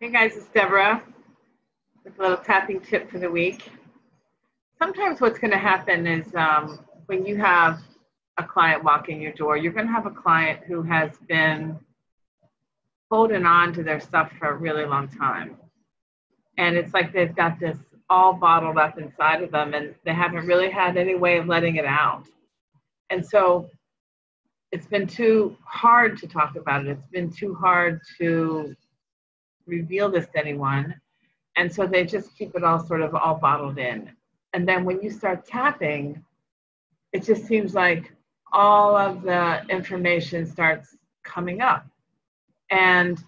Hey guys, it's Deborah with a little tapping tip for the week. Sometimes what's going to happen is when you have a client walk in your door, you're going to have a client who has been holding on to their stuff for a really long time. And it's like they've got this all bottled up inside of them and they haven't really had any way of letting it out. And so it's been too hard to talk about it. It's been too hard to reveal this to anyone. And so they just keep it all sort of all bottled in. And then when you start tapping, it just seems like all of the information starts coming up. And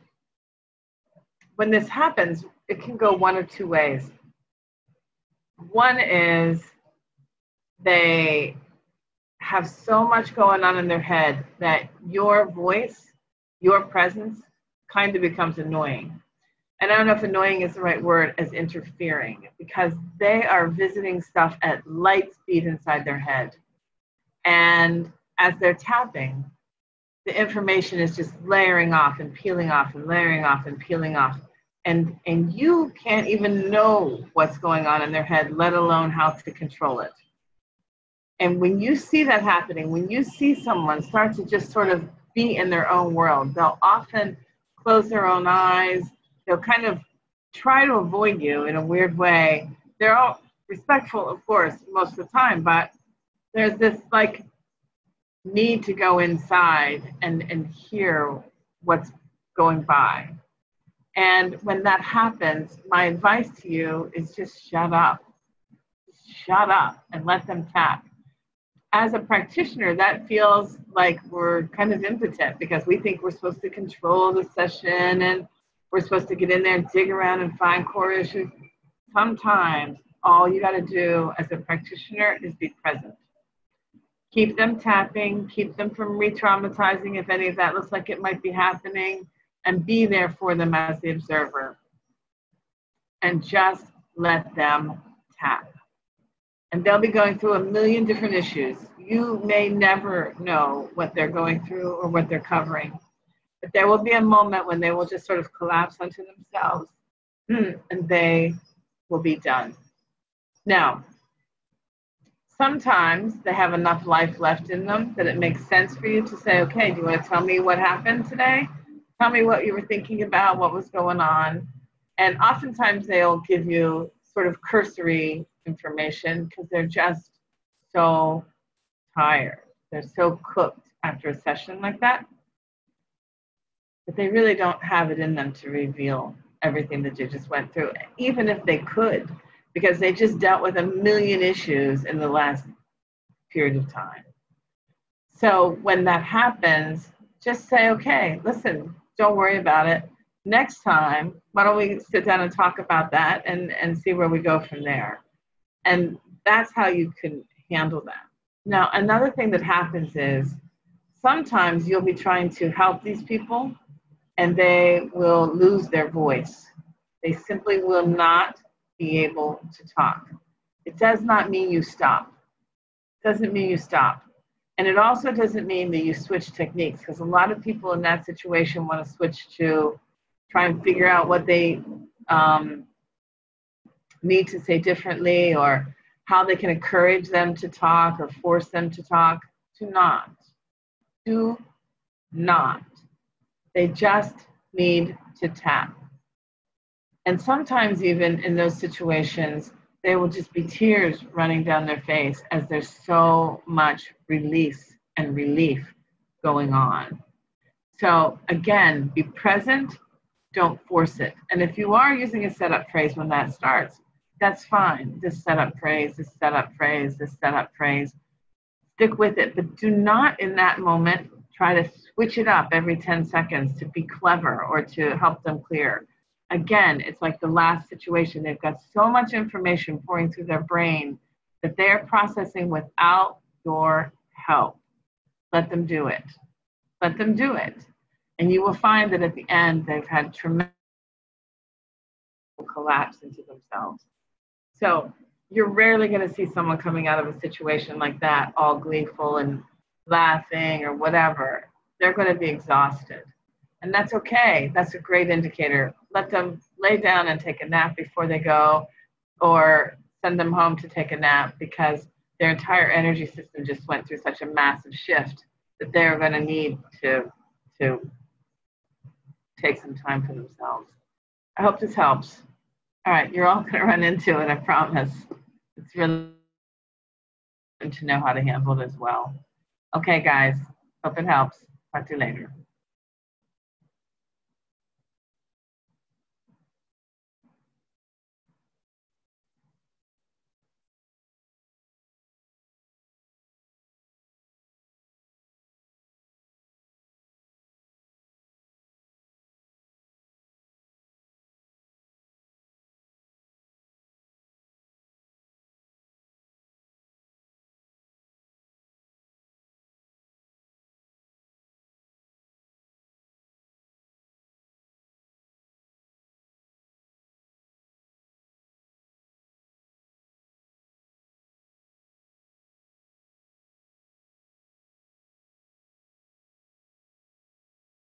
when this happens, it can go one of two ways. One is they have so much going on in their head that your voice, your presence kind of becomes annoying. And I don't know if annoying is the right word, as interfering, because they are visiting stuff at light speed inside their head. And as they're tapping, the information is just layering off and peeling off and layering off and peeling off. And you can't even know what's going on in their head, let alone how to control it. And when you see that happening, when you see someone start to just sort of be in their own world, they'll often close their own eyes. They'll kind of try to avoid you in a weird way. They're all respectful, of course, most of the time, but there's this like need to go inside and hear what's going by. And when that happens, my advice to you is just shut up. Shut up and let them tap. As a practitioner, that feels like we're kind of impotent because we think we're supposed to control the session and we're supposed to get in there and dig around and find core issues. Sometimes all you got to do as a practitioner is be present. Keep them tapping, keep them from re-traumatizing if any of that looks like it might be happening, and be there for them as the observer. And just let them tap. And they'll be going through a million different issues. You may never know what they're going through or what they're covering. But there will be a moment when they will just sort of collapse onto themselves and they will be done. Now, sometimes they have enough life left in them that it makes sense for you to say, okay, do you want to tell me what happened today? Tell me what you were thinking about, what was going on. And oftentimes they'll give you sort of cursory information because they're just so tired. They're so cooked after a session like that. But they really don't have it in them to reveal everything that you just went through, even if they could, because they just dealt with a million issues in the last period of time. So when that happens, just say, okay, listen, don't worry about it. Next time, why don't we sit down and talk about that and see where we go from there? And that's how you can handle that. Now, another thing that happens is sometimes you'll be trying to help these people and they will lose their voice. They simply will not be able to talk. It does not mean you stop. It doesn't mean you stop. And it also doesn't mean that you switch techniques, because a lot of people in that situation want to switch to try and figure out what they need to say differently or how they can encourage them to talk or force them to talk. Do not. Do not. They just need to tap. And sometimes even in those situations, there will just be tears running down their face as there's so much release and relief going on. So again, be present, don't force it. And if you are using a setup phrase when that starts, that's fine. This setup phrase, this setup phrase, this setup phrase. Stick with it, but do not in that moment try to switch it up every 10 seconds to be clever or to help them clear. Again, it's like the last situation. They've got so much information pouring through their brain that they're processing without your help. Let them do it. Let them do it. And you will find that at the end, they've had tremendous collapse into themselves. So you're rarely going to see someone coming out of a situation like that all gleeful and laughing or whatever. They're going to be exhausted. And that's okay. That's a great indicator. Let them lay down and take a nap before they go, or send them home to take a nap, because their entire energy system just went through such a massive shift that they're going to need to take some time for themselves. I hope this helps. All right, you're all going to run into it, I promise. It's really important to know how to handle it as well. Okay, guys, hope it helps. Talk to you later.